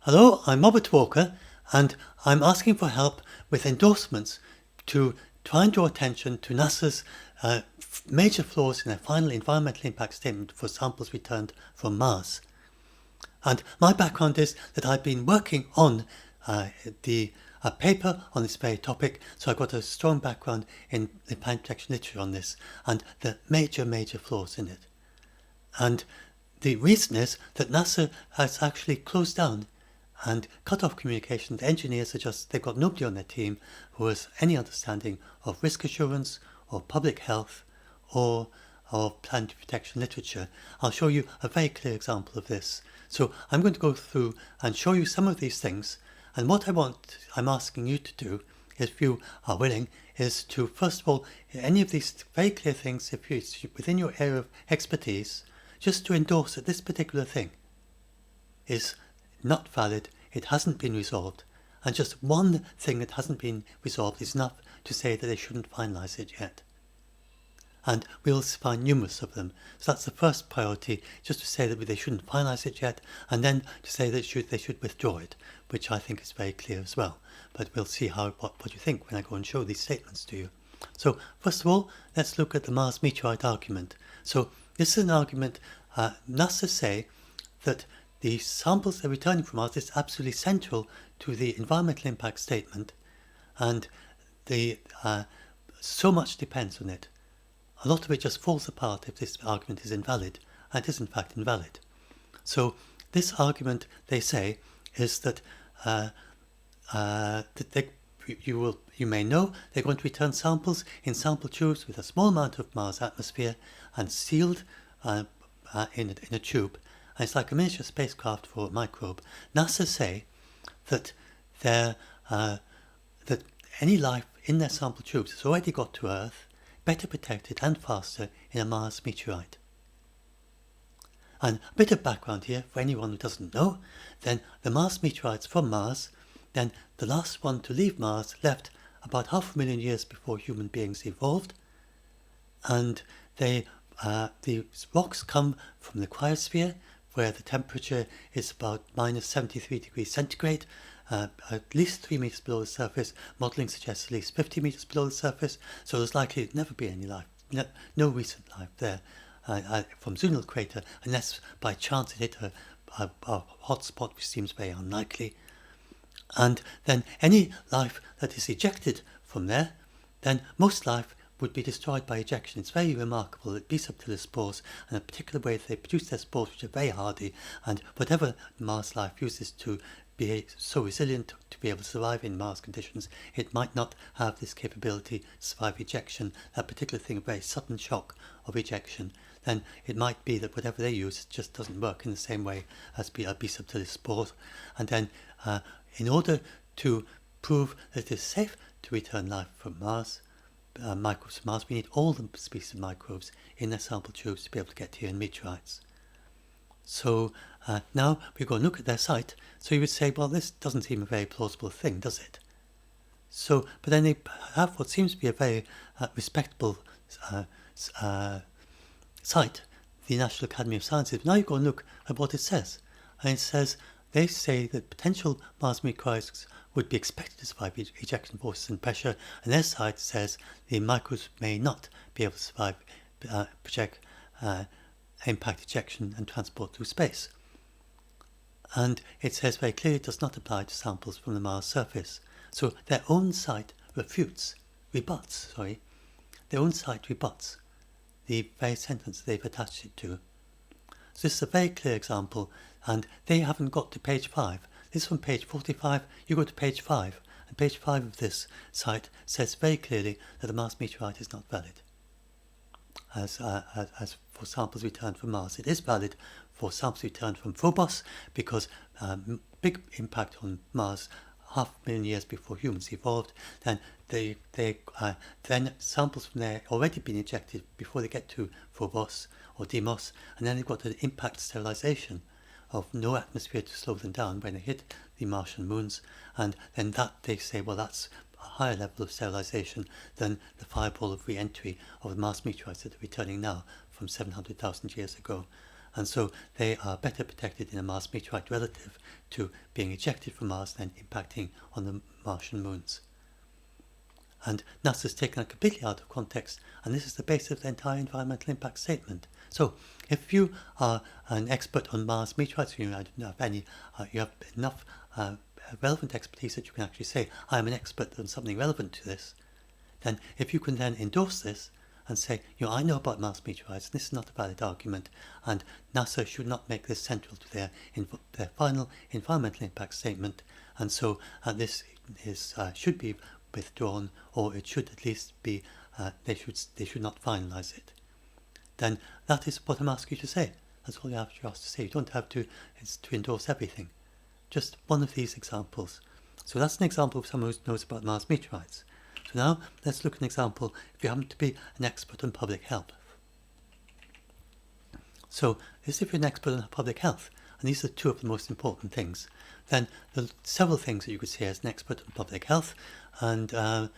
Hello, I'm Robert Walker, and I'm asking for help with endorsements to try and draw attention to NASA's major flaws in their final environmental impact statement for samples returned from Mars. And my background is that I've been working on the paper on this very topic, so I've got a strong background in the planet protection literature on this and the major flaws in it. And the reason is that NASA has actually closed down and cut off communication. The engineers they've got nobody on their team who has any understanding of risk assurance or public health or planet protection literature. I'll show you a very clear example of this. So I'm going to go through and show you some of these things. And what I'm asking you to do, if you are willing, is to, first of all, any of these very clear things, if you're within your area of expertise, just to endorse that this particular thing is not valid, it hasn't been resolved, and just one thing that hasn't been resolved is enough to say that they shouldn't finalise it yet. And we'll find numerous of them. So that's the first priority, just to say that they shouldn't finalise it yet, and then to say that they should withdraw it, which I think is very clear as well. But we'll see what you think when I go and show these statements to you. So first of all, let's look at the Mars meteorite argument. So this is an argument. NASA say that the samples they're returning from Mars is absolutely central to the environmental impact statement, and so much depends on it. A lot of it just falls apart if this argument is invalid, and it is in fact invalid. So this argument, they say, is that you may know they're going to return samples in sample tubes with a small amount of Mars atmosphere and sealed in a tube. And it's like a miniature spacecraft for a microbe. NASA say that that any life in their sample tubes has already got to Earth, better protected and faster in a Mars meteorite. And a bit of background here for anyone who doesn't know, then the Mars meteorites from Mars, then the last one to leave Mars left about 500,000 years before human beings evolved, and the rocks come from the cryosphere, where the temperature is about minus 73 degrees centigrade, at least 3 meters below the surface. Modelling suggests at least 50 meters below the surface, so there's likely to never be any life, no recent life there from Zunil crater, unless by chance it hit a hot spot, which seems very unlikely. And then any life that is ejected from there, then most life would be destroyed by ejection. It's very remarkable that B-subtiller spores, and a particular way that they produce their spores, which are very hardy, and whatever Mars life uses to be so resilient to be able to survive in Mars conditions, it might not have this capability to survive ejection, that particular thing, a very sudden shock of ejection. Then it might be that whatever they use just doesn't work in the same way as B-subtiller spores. And then in order to prove that it is safe to return life from Mars, microbes from Mars, we need all the species of microbes in their sample tubes to be able to get here in meteorites. So now we go and look at their site. So you would say, well, this doesn't seem a very plausible thing, does it? So, but then they have what seems to be a very respectable site, the National Academy of Sciences. Now you go and look at what it says. And it says, they say that potential Mars meteorites would be expected to survive ejection forces and pressure, and their side says the microbes may not be able to survive impact ejection and transport through space. And it says very clearly it does not apply to samples from the Mars surface. So their own site rebuts the very sentence they've attached it to. So this is a very clear example, and they haven't got to page 5. This is from page 45, you go to page 5, and page 5 of this site says very clearly that the Mars meteorite is not valid as for samples returned from Mars. It is valid for samples returned from Phobos, because big impact on Mars 500,000 years before humans evolved. Then then samples from there already been ejected before they get to Phobos or Deimos, and then they've got an impact sterilization of no atmosphere to slow them down when they hit the Martian moons, and then that they say, well, that's a higher level of sterilization than the fireball of re-entry of the Mars meteorites that are returning now from 700,000 years ago. and so they are better protected in a Mars meteorite relative to being ejected from Mars than impacting on the Martian moons. And NASA's taken that completely out of context, and this is the basis of the entire environmental impact statement. So, if you are an expert on Mars meteorites, you have you have enough relevant expertise that you can actually say, I am an expert on something relevant to this, then if you can then endorse this and say, I know about Mars meteorites, this is not a valid argument, and NASA should not make this central to their final environmental impact statement, and so this should be withdrawn, or it should at least be, they should not finalize it. Then that is what I'm asking you to say. That's all you have to say. You don't have to endorse everything. Just one of these examples. So that's an example of someone who knows about Mars meteorites. So now let's look at an example if you happen to be an expert on public health. So this if you're an expert on public health, and these are two of the most important things, then there are several things that you could say as an expert on public health, and but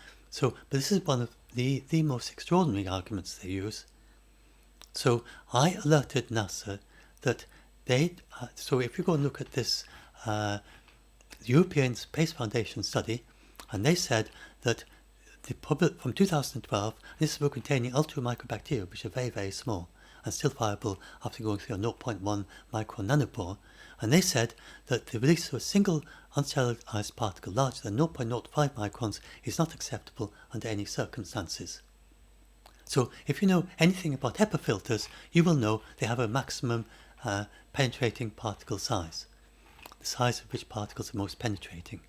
this is one of the most extraordinary arguments they use. So I alerted NASA that so if you go and look at this European Space Foundation study, and they said that from 2012, this was containing ultramicrobacteria, which are very, very small and still viable after going through a 0.1 micron nanopore, and they said that the release of a single unsterilized particle larger than 0.05 microns is not acceptable under any circumstances. So if you know anything about HEPA filters, you will know they have a maximum penetrating particle size, the size of which particles are most penetrating.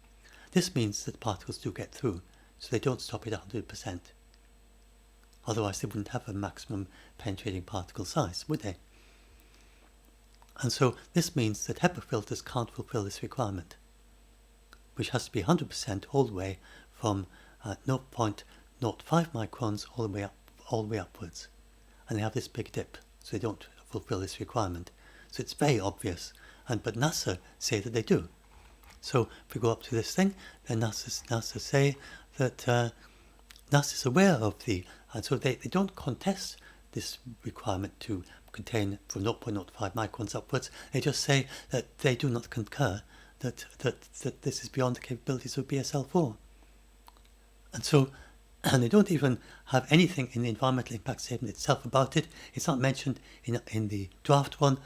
This means that particles do get through, so they don't stop at 100%. Otherwise they wouldn't have a maximum penetrating particle size, would they? And so this means that HEPA filters can't fulfill this requirement, which has to be 100% all the way from 0.05 microns all the way upwards. And they have this big dip, so they don't fulfill this requirement. So it's very obvious, but NASA say that they do. So if we go up to this thing, then NASA say that NASA is aware of and so they don't contest this requirement to contain from 0.05 microns upwards. They just say that they do not concur that this is beyond the capabilities of BSL-4. And they don't even have anything in the environmental impact statement itself about it. It's not mentioned in the draft one.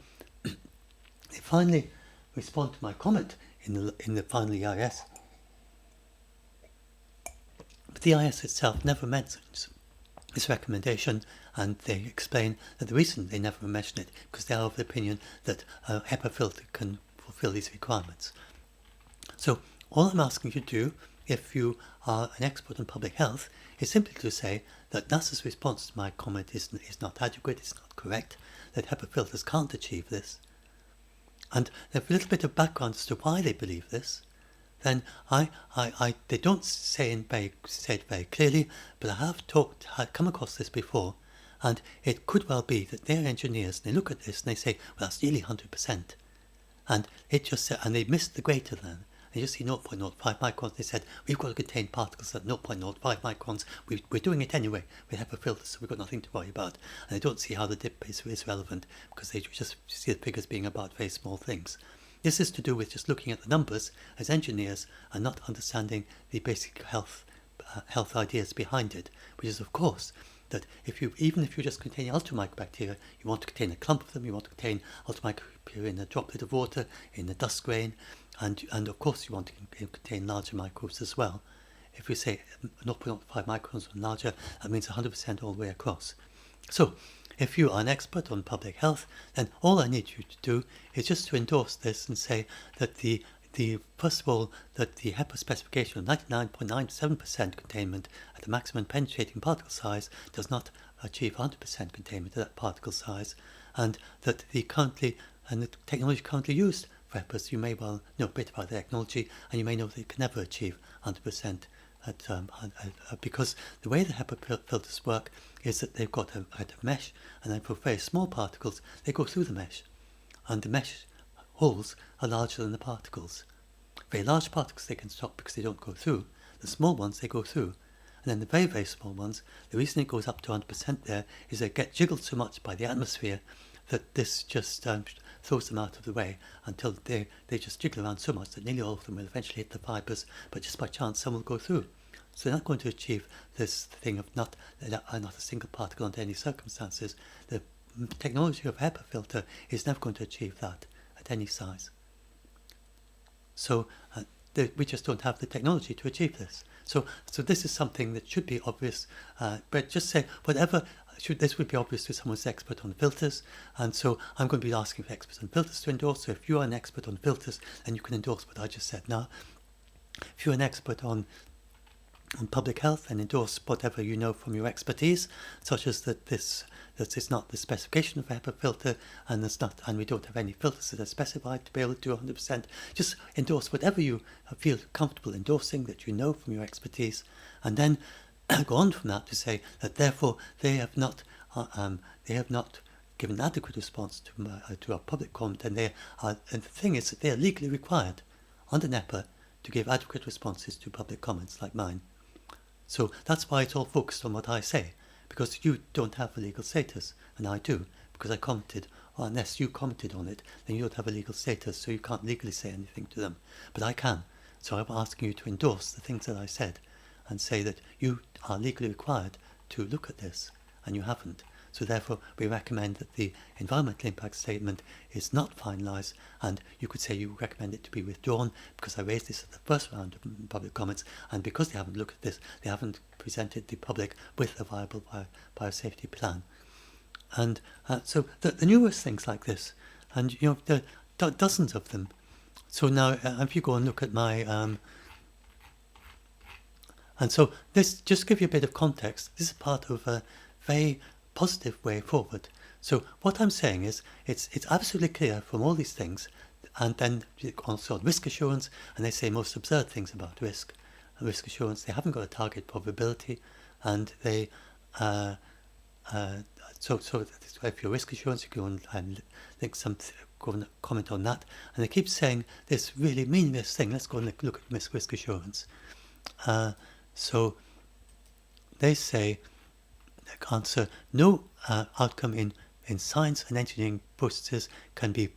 They finally respond to my comment in the final EIS. But the EIS itself never mentions this recommendation, and they explain that the reason they never mention it because they are of the opinion that a HEPA filter can fulfill these requirements. So all I'm asking you to do, if you are an expert on public health, is simply to say that NASA's response to my comment is not adequate, it's not correct, that HEPA filters can't achieve this. And they have a little bit of background as to why they believe this. Then they don't say it very clearly, but I have come across this before, and it could well be that they're engineers, and they look at this and they say, well, that's nearly 100%. And they missed the greater than. They just see 0.05 microns. They said, we've got to contain particles at 0.05 microns. We're doing it anyway. We have a filter, so we've got nothing to worry about. And they don't see how the dip is relevant, because they just see the figures being about very small things. This is to do with just looking at the numbers as engineers and not understanding the basic health ideas behind it, which is, of course, that even if you just contain ultramicrobacteria, you want to contain a clump of them, you want to contain ultramicrobacteria in a droplet of water, in a dust grain, and of course you want to contain larger microbes as well. If you say 0.05 microns or larger, that means 100% all the way across. So, if you are an expert on public health, then all I need you to do is just to endorse this and say that first of all, that the HEPA specification of 99.97% containment at the maximum penetrating particle size does not achieve 100% containment at that particle size, and that the technology currently used for HEPAs, you may well know a bit about the technology, and you may know that it can never achieve 100%. Because the way the HEPA filters work is that they've got a mesh, and then for very small particles they go through the mesh, and the mesh holes are larger than the particles. Very large particles they can stop because they don't go through. The small ones they go through, and then the very, very small ones, the reason it goes up to 100% there is they get jiggled so much by the atmosphere that this just throws them out of the way until they just jiggle around so much that nearly all of them will eventually hit the fibres, but just by chance some will go through. So they're not going to achieve this thing of not a single particle under any circumstances. The technology of HEPA filter is never going to achieve that at any size. So we just don't have the technology to achieve this. So this is something that should be obvious, but just say whatever. This would be obvious to someone who's expert on filters, and so I'm going to be asking for experts on filters to endorse. So if you are an expert on filters, then you can endorse what I just said now. If you're an expert on public health, and endorse whatever you know from your expertise, such as that this is not the specification of a HEPA filter, and we don't have any filters that are specified to be able to do 100%. Just endorse whatever you feel comfortable endorsing that you know from your expertise, and then go on from that to say that therefore they have not given adequate response to our public comment, and the thing is that they are legally required under NEPA to give adequate responses to public comments like mine. So that's why it's all focused on what I say, because you don't have a legal status, and I do, because I commented, or unless you commented on it, then you don't have a legal status, so you can't legally say anything to them. But I can, so I'm asking you to endorse the things that I said, and say that you are legally required to look at this, and you haven't. So therefore, we recommend that the environmental impact statement is not finalised, and you could say you recommend it to be withdrawn because I raised this at the first round of public comments, and because they haven't looked at this, they haven't presented the public with a viable biosafety plan. And so the numerous things like this, and there are dozens of them. So now, if you go and look at my and so this, just to give you a bit of context, this is part of a very positive way forward. So what I'm saying is, it's absolutely clear from all these things, and then also risk assurance, and they say most absurd things about risk assurance. They haven't got a target probability, and they so if you're risk assurance, you go and go and comment on that, and they keep saying this really meaningless thing. Let's go and look at risk assurance. So they say, answer, no outcome in science and engineering processes can be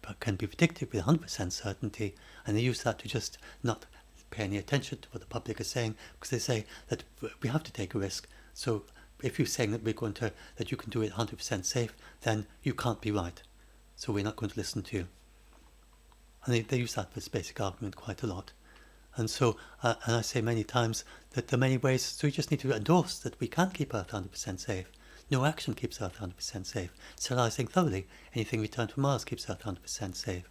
predicted with 100% certainty, and they use that to just not pay any attention to what the public is saying, because they say that we have to take a risk. So if you're saying that that you can do it 100% safe, then you can't be right. So we're not going to listen to you. And they use that as basic argument quite a lot. And so, and I say many times that there are many ways, so you just need to endorse that we can keep Earth 100% safe. No action keeps Earth 100% safe. Sterilizing thoroughly anything returned from Mars keeps Earth 100% safe.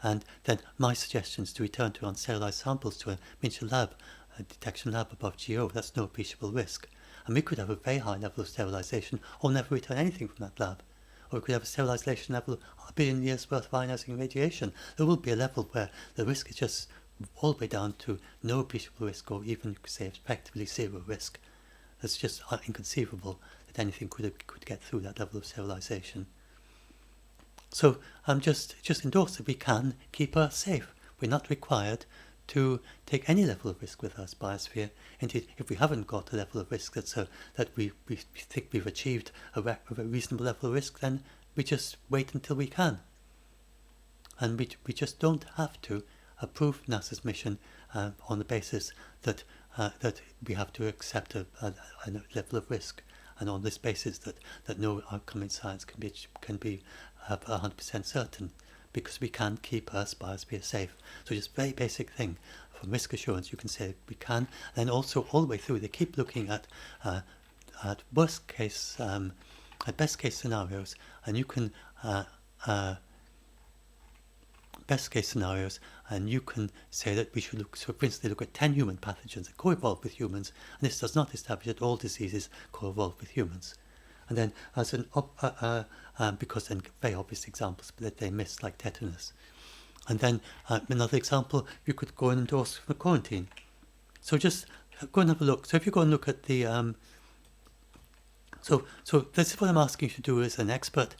And then my suggestions to return to unsterilized samples to a miniature lab, a detection lab above GO, that's no appreciable risk. And we could have a very high level of sterilization or never return anything from that lab. Or we could have a sterilization level of 1 billion years worth of ionizing radiation. There will be a level where the risk is just all the way down to no appreciable risk, or even you could say effectively zero risk. It's just inconceivable that anything could get through that level of sterilization. So just endorse that we can keep Earth safe. We're not required to take any level of risk with Earth's biosphere. Indeed, if we haven't got a level of risk that we think we've achieved a reasonable level of risk, then we just wait until we can. And we just don't have to approve NASA's mission on the basis that we have to accept a level of risk, and on this basis that no outcome in science can be 100% certain, because we can keep Earth's biosphere safe. So just very basic thing. From risk assurance, you can say we can, and also all the way through they keep looking at worst case, at best case scenarios, and you can best case scenarios, and you can say that we should look, so for instance they look at 10 human pathogens that co-evolve with humans, and this does not establish that all diseases co-evolve with humans. And then as an because then very obvious examples that they miss, like tetanus. And then another example, you could go and endorse for quarantine. So just go and have a look. So if you go and look at the so this is what I'm asking you to do as an expert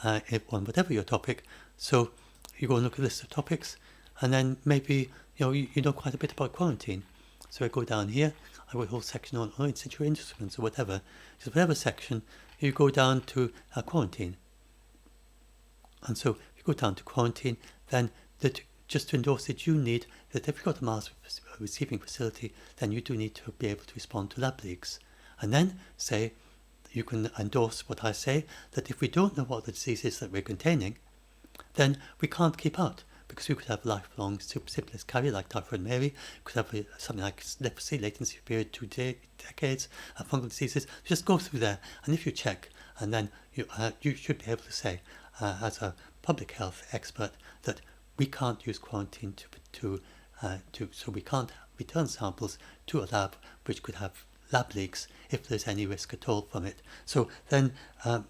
on whatever your topic. So you go and look at a list of topics, and then maybe you know quite a bit about quarantine. So I go down here, I got a whole section on in situ instruments or whatever. Just whatever section, you go down to quarantine. And so if you go down to quarantine, then that just to endorse it, you need that if you've got a Mars receiving facility, then you do need to be able to respond to lab leaks. And then say, you can endorse what I say, that if we don't know what the disease is that we're containing, then we can't keep out, because we could have lifelong syphilis carrier like typhoid Mary, we could have something like leprosy, latency period 2 decades, fungal diseases. Just go through there, and if you check, and then you should be able to say, as a public health expert, that we can't use quarantine so we can't return samples to a lab which could have lab leaks if there's any risk at all from it. So then I'll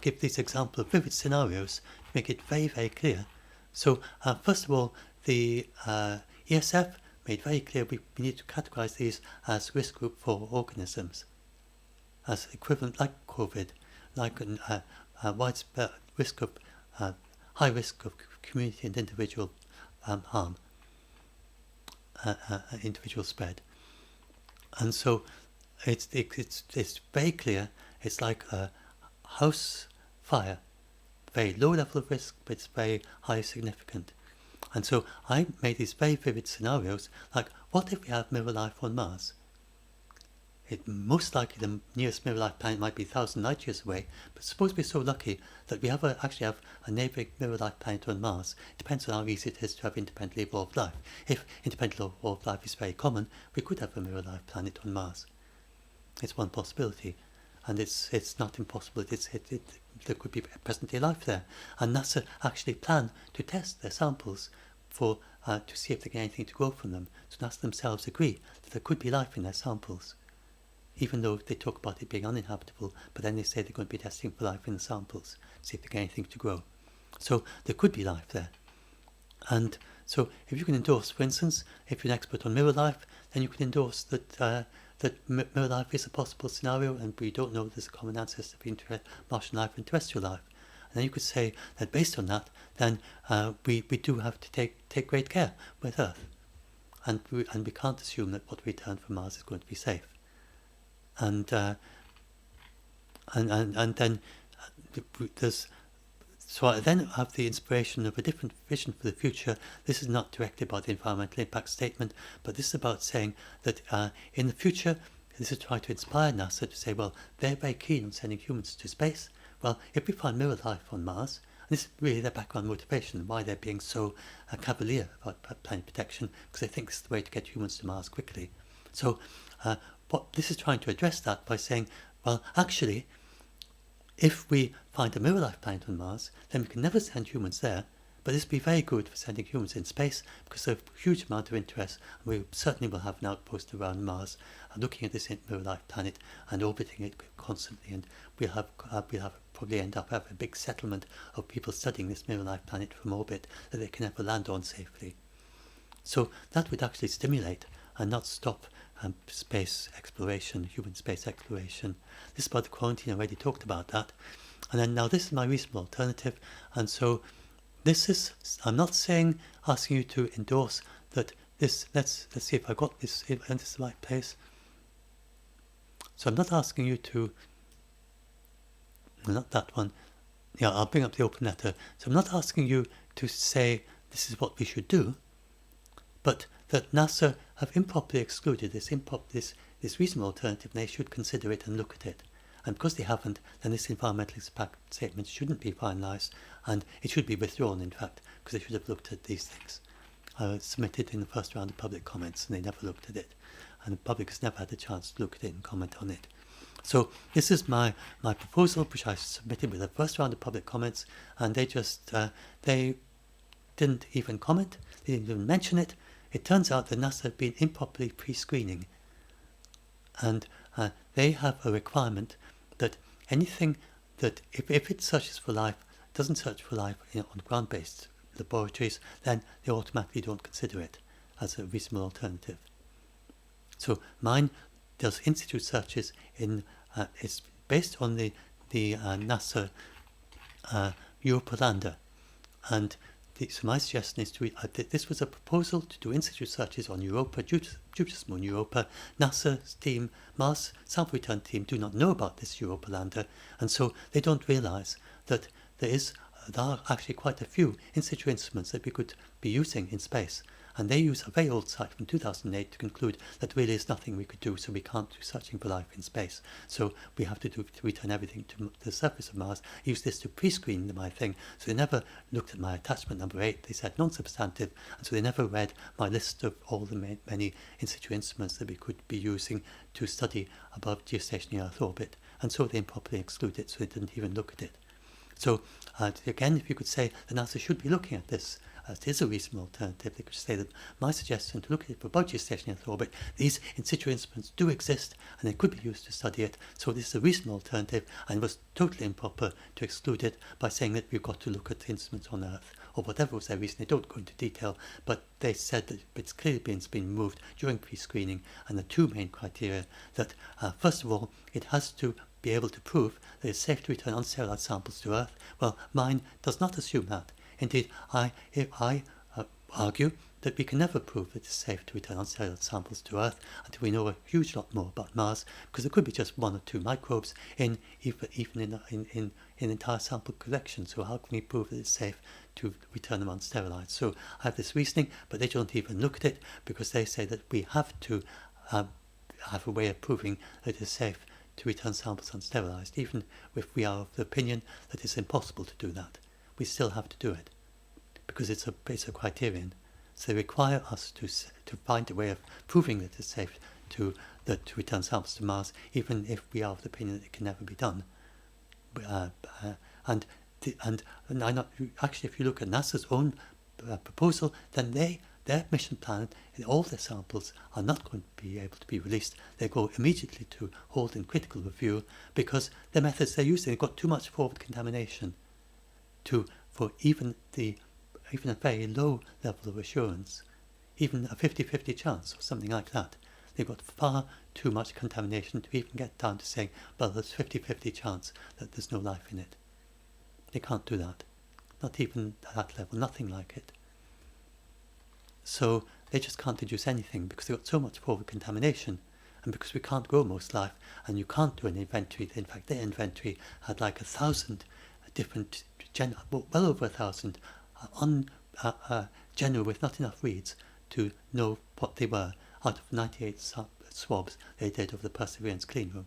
give these example of vivid scenarios to make it very, very clear. So first of all, the ESF made very clear we need to categorize these as risk group for organisms, as equivalent like COVID, like widespread risk of high risk of community and individual harm, individual spread. And so it's very clear. It's like a house fire, very low level of risk, but it's very high significant. And so I made these very vivid scenarios, like what if we have mirror life on Mars? Most likely the nearest mirror life planet might be 1,000 light years away, but suppose we're so lucky that we actually have a neighbouring mirror life planet on Mars. It depends on how easy it is to have independently evolved life. If independently evolved life is very common, we could have a mirror life planet on Mars. It's one possibility, and it's not impossible. There could be present-day life there, and NASA actually plan to test their samples to see if they get anything to grow from them. So NASA themselves agree that there could be life in their samples, even though they talk about it being uninhabitable, but then they say they're going to be testing for life in the samples, see if they get anything to grow. So there could be life there. And so if you can endorse, for instance, if you're an expert on mirror life, then you can endorse that mirror life is a possible scenario, and we don't know there's a common ancestor between Martian life and terrestrial life. And then you could say that based on that, then we do have to take great care with Earth. And we can't assume that what we return from Mars is going to be safe. And then there's, so I then have the inspiration of a different vision for the future. This is not directed by the environmental impact statement, but this is about saying that in the future, this is trying to inspire NASA to say, well, they're very keen on sending humans to space. Well, if we find mirror life on Mars, and this is really their background motivation, why they're being so cavalier about planet protection, because they think this is the way to get humans to Mars quickly. So what this is trying to address that by saying, well, actually, if we find a mirror life planet on Mars, then we can never send humans there, but this would be very good for sending humans in space, because there's a huge amount of interest, and we certainly will have an outpost around Mars looking at this mirror life planet and orbiting it constantly, and we'll probably end up having a big settlement of people studying this mirror life planet from orbit that they can never land on safely. So that would actually stimulate and not stop space exploration, human space exploration. This is about the quarantine. I already talked about that. And then now this is my reasonable alternative. And so this is, I'm not asking you to endorse that this, let's see if I got this, and this is the right place. So I'm not asking you to, not that one. Yeah, I'll bring up the open letter. So I'm not asking you to say this is what we should do, but that NASA have improperly excluded this reasonable alternative, and they should consider it and look at it. And because they haven't, then this environmental impact statement shouldn't be finalised, and it should be withdrawn, in fact, because they should have looked at these things. Submitted in the first round of public comments, and they never looked at it. And the public has never had a chance to look at it and comment on it. So this is my proposal, which I submitted with the first round of public comments, and they just, they didn't even comment, they didn't even mention it. It turns out that NASA have been improperly pre-screening, and they have a requirement that anything that, if it searches for life, doesn't search for life on ground-based laboratories, then they automatically don't consider it as a reasonable alternative. So mine does institute searches it's based on the NASA Europa lander, and so my suggestion is this was a proposal to do in-situ searches on Europa, Jupiter's moon Europa. NASA's team, Mars sample return team, do not know about this Europa lander, and so they don't realise that there are actually quite a few in situ instruments that we could be using in space. And they use a very old site from 2008 to conclude that really is nothing we could do, so we can't do searching for life in space. So we have to return everything to the surface of Mars. I used this to pre-screen my thing, so they never looked at my attachment number 8. They said non-substantive, and so they never read my list of all the many in situ instruments that we could be using to study above geostationary Earth orbit. And so they improperly excluded it, so they didn't even look at it. So again, if you could say that NASA should be looking at this, it is a reasonable alternative. They could say that my suggestion to look at it for above geostationary Earth orbit, these in situ instruments do exist and they could be used to study it. So this is a reasonable alternative, and it was totally improper to exclude it by saying that we've got to look at the instruments on Earth, or whatever was their reason. They don't go into detail, but they said that it's clearly been removed during pre-screening, and the two main criteria that, first of all, it has to be able to prove that it's safe to return unsterilized samples to Earth. Well, mine does not assume that. Indeed, I argue that we can never prove that it's safe to return unsterilized samples to Earth until we know a huge lot more about Mars, because there could be just 1 or 2 microbes in even in entire sample collection. So how can we prove that it's safe to return them unsterilized? So I have this reasoning, but they don't even look at it, because they say that we have to have a way of proving that it's safe to return samples unsterilized. Even if we are of the opinion that it's impossible to do that, we still have to do it, because it's a criterion. So they require us to find a way of proving that it's safe to return samples to Mars, even if we are of the opinion that it can never be done. Actually, if you look at NASA's own proposal, then their mission plan, all their samples are not going to be able to be released. They go immediately to hold in critical review, because the methods they're using have got too much forward contamination for even a very low level of assurance, even a 50-50 chance or something like that. They've got far too much contamination to even get down to saying, well, there's 50-50 chance that there's no life in it. They can't do that. Not even at that level, nothing like it. So they just can't deduce anything, because they've got so much forward contamination, and because we can't grow most life, and you can't do an inventory. In fact, their inventory had like 1,000 different, well over 1,000 genera with not enough reads to know what they were out of 98 swabs they did of the Perseverance clean room.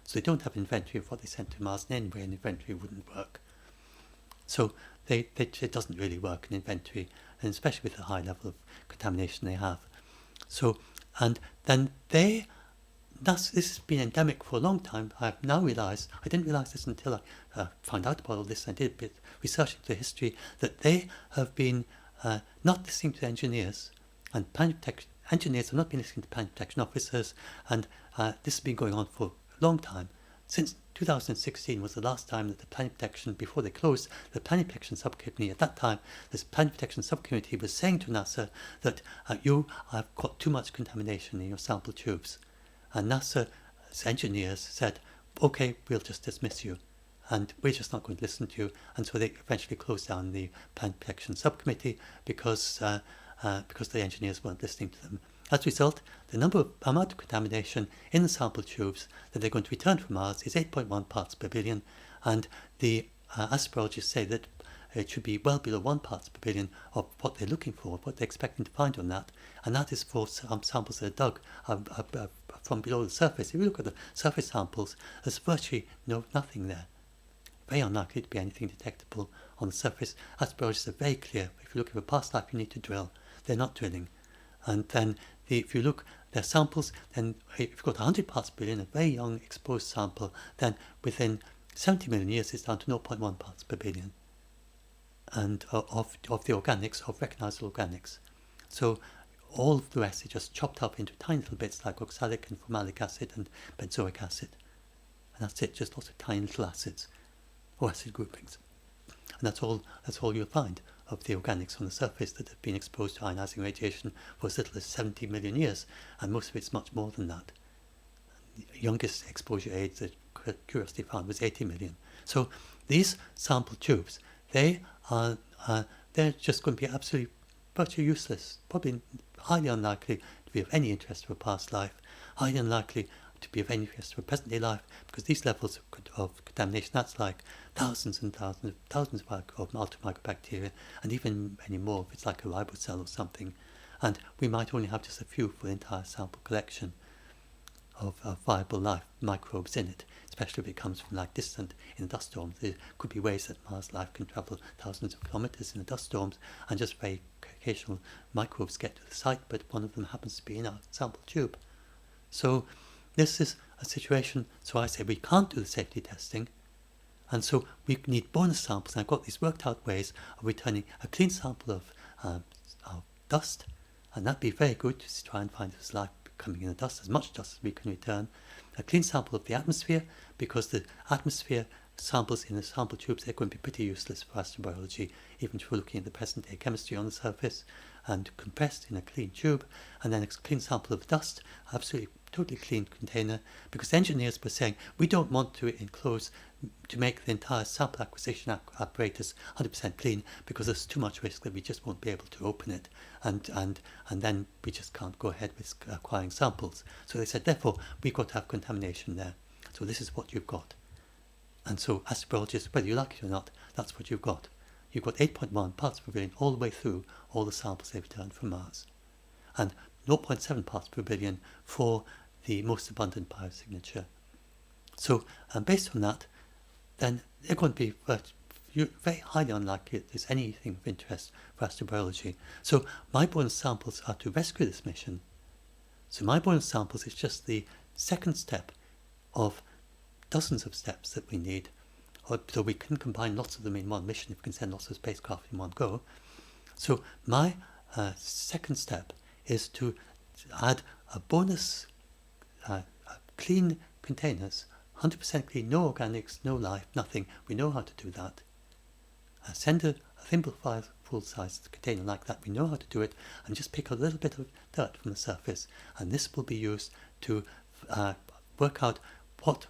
So they don't have inventory of what they sent to Mars, and anyway an inventory wouldn't work. So it doesn't really work, an inventory, and especially with the high level of contamination they have. So, and then this has been endemic for a long time. I've now realised, I didn't realise this until I found out about all this, and I did a bit of research into the history, that they have been not listening to engineers, and engineers have not been listening to planet protection officers, and this has been going on for a long time. Since 2016 was the last time that the Planet Protection, before they closed the Planet Protection Subcommittee, at that time this Planet Protection Subcommittee was saying to NASA that you have got too much contamination in your sample tubes. And NASA's engineers said, okay, we'll just dismiss you, and we're just not going to listen to you. And so they eventually closed down the Planet Protection Subcommittee because the engineers weren't listening to them. As a result, the amount of contamination in the sample tubes that they're going to return from Mars is 8.1 parts per billion, and the astrobiologists say that it should be well below 1 parts per billion of what they're looking for, what they're expecting to find on that, and that is for samples that are dug from below the surface. If you look at the surface samples, there's virtually nothing there. Very unlikely to be anything detectable on the surface. Astrobiologists are very clear. If you're looking for past life, you need to drill. They're not drilling. And then if you look at their samples, then if you've got 100 parts per billion, a very young exposed sample, then within 70 million years it's down to 0.1 parts per billion, and of the organics, of recognizable organics. So all of the rest is just chopped up into tiny little bits like oxalic and formalic acid and benzoic acid. And that's it, just lots of tiny little acids or acid groupings. And that's all you'll find of the organics on the surface that have been exposed to ionizing radiation for as little as 70 million years, and most of it's much more than that. The youngest exposure age that Curiosity found was 80 million. So these sample tubes, they're just going to be absolutely virtually useless, probably highly unlikely to be of any interest for past life, highly unlikely to be of any interest for present-day life, because these levels of contamination, that's like thousands and thousands of multi-microbacteria, and even many more if it's like a ribocell or something. And we might only have just a few for the entire sample collection of viable life microbes in it, especially if it comes from like distant in the dust storms. There could be ways that Mars life can travel thousands of kilometers in the dust storms, and just very occasional microbes get to the site, but one of them happens to be in our sample tube. So this is a situation, so I say we can't do the safety testing, and so we need bonus samples, and I've got these worked out ways of returning a clean sample of dust, and that'd be very good to try and find if there's life coming in the dust, as much dust as we can return. A clean sample of the atmosphere, because the atmosphere samples in the sample tubes, they're going to be pretty useless for astrobiology, even if we're looking at the present day chemistry on the surface, and compressed in a clean tube. And then a clean sample of dust, absolutely totally clean container, because the engineers were saying we don't want to enclose, to make the entire sample acquisition apparatus 100% clean, because there's too much risk that we just won't be able to open it, and then we just can't go ahead with acquiring samples. So they said, therefore, we've got to have contamination there. So this is what you've got. And so astrobiologists, whether you like it or not, that's what you've got. You've got 8.1 parts per billion all the way through all the samples they've returned from Mars, and 0.7 parts per billion for the most abundant biosignature. So based on that, then they're going to be very highly unlikely that there's anything of interest for astrobiology. So my bonus samples are to rescue this mission. So my bonus samples is just the second step of dozens of steps that we need, so we can combine lots of them in one mission if we can send lots of spacecraft in one go. So my second step is to add a bonus clean containers, 100% clean, no organics, no life, nothing. We know how to do that. Send a thimble full-sized container like that. We know how to do it, and just pick a little bit of dirt from the surface, and this will be used to work out what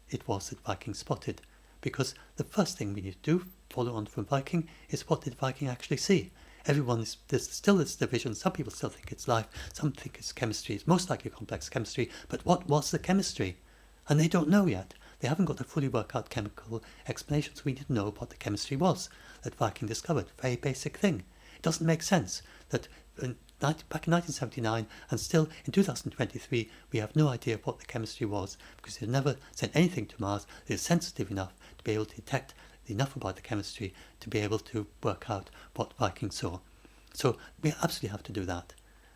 it was that Viking spotted. Because the first thing we need to do, follow on from Viking, is what did Viking actually see? There's still this division. Some people still think it's life, some think it's chemistry. It's most likely complex chemistry, but what was the chemistry? And they don't know yet. They haven't got a fully worked out chemical explanation, so we didn't know what the chemistry was that Viking discovered. Very basic thing. It doesn't make sense that back in 1979 and still in 2023 we have no idea what the chemistry was, because they've never sent anything to Mars that is sensitive enough to be able to detect enough about the chemistry to be able to work out what Viking saw. So we absolutely have to do that.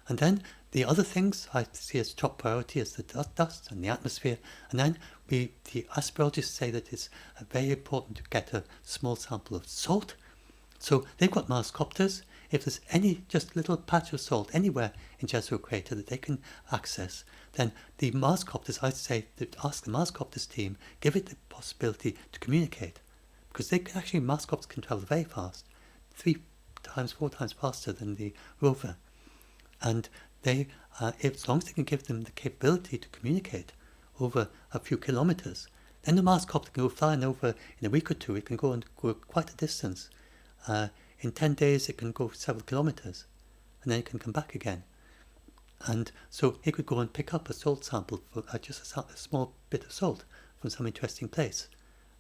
And then the other things I see as top priority is the dust and the atmosphere. And then the astrobiologists say that it's very important to get a small sample of salt. So they've got Mars copters. If there's any just little patch of salt anywhere in Jezero crater that they can access, then the Mars copters, I'd say, ask the Mars copters team, give it the possibility to communicate. Because they can actually, Mars copters can travel very fast, 3 times, 4 times faster than the rover. And they, as long as they can give them the capability to communicate over a few kilometers, then the Mars copter can go flying over in a week or two. It can go quite a distance. In 10 days, it can go several kilometers, and then it can come back again. And so it could go and pick up a salt sample, for just a small bit of salt from some interesting place,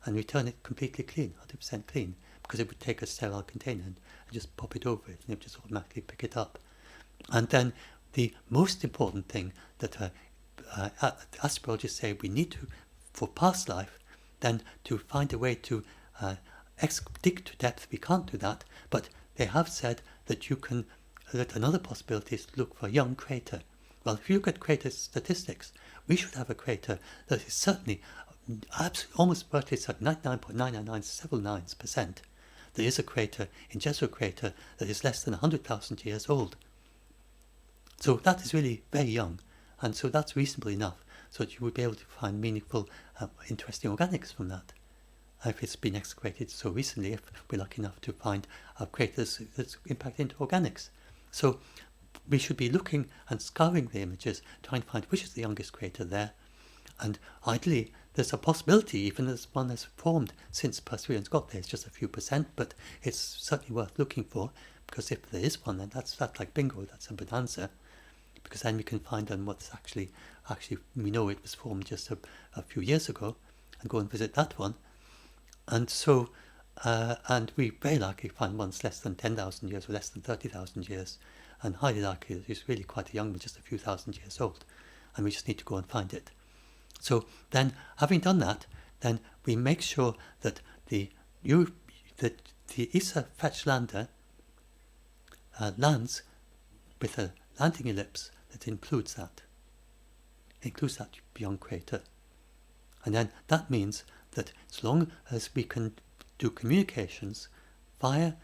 and return it completely clean, 100% clean, because it would take a sterile container and just pop it over it, and it would just automatically pick it up. And then the most important thing that astrobiologists say we need to, for past life, then to find a way to dig to depth. We can't do that, but they have said that that another possibility is to look for a young crater. Well, if you look at crater statistics, we should have a crater that is certainly absolutely, almost virtually 99.999 several 9%. There is a crater in Jezero crater that is less than 100,000 years old. So that is really very young, and so that's reasonable enough so that you would be able to find meaningful, interesting organics from that. If it's been excavated so recently, if we're lucky enough to find craters that impact into organics. So we should be looking and scouring the images, trying to find which is the youngest crater there. And ideally, there's a possibility even as one has formed since Perseverance got there. It's just a few percent, but it's certainly worth looking for, because if there is one, then that's like bingo, that's a bonanza. because then we can find out what's actually we know it was formed just a few years ago, and go and visit that one. And so, and we very likely find ones less than 10,000 years or less than 30,000 years, and highly likely that it's really quite a young one, just a few thousand years old, and we just need to go and find it. So then, having done that, then we make sure that the ESA fetch lander lands with a landing ellipse that includes that beyond crater. And then that means that as long as we can do communications via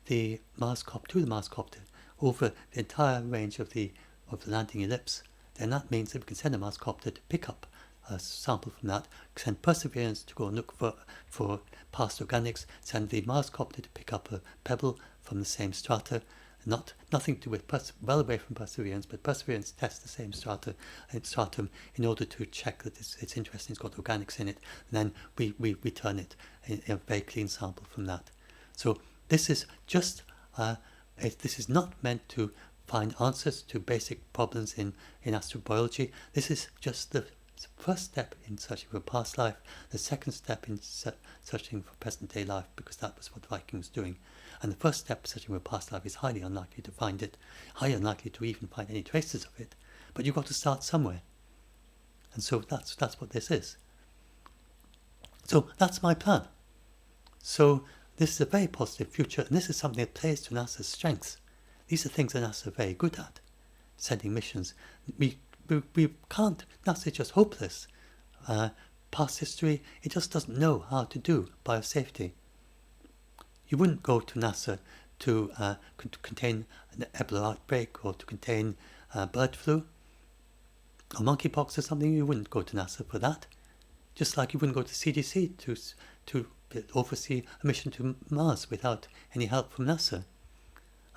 the Mars copter to the Mars copter over the entire range of the landing ellipse, then that means that we can send a Mars copter to pick up a sample from that, send Perseverance to go and look for past organics, send the Mars copter to pick up a pebble from the same strata, nothing to do with well away from Perseverance, but Perseverance tests the same stratum in order to check that it's interesting, it's got organics in it, and then we return it in a very clean sample from that. So this is just this is not meant to find answers to basic problems in astrobiology. This is just the first step in searching for past life, the second step in searching for present day life, because that was what Viking was doing. And the first step searching for past life is highly unlikely to find it, highly unlikely to even find any traces of it. But you've got to start somewhere. And so that's what this is. So that's my plan. So this is a very positive future, and this is something that plays to NASA's strengths. These are things that NASA are very good at, sending missions. We can't, NASA is just hopeless. Past history, it just doesn't know how to do biosafety. You wouldn't go to NASA to contain an Ebola outbreak or to contain bird flu or monkeypox or something. You wouldn't go to NASA for that. Just like you wouldn't go to CDC to oversee a mission to Mars without any help from NASA.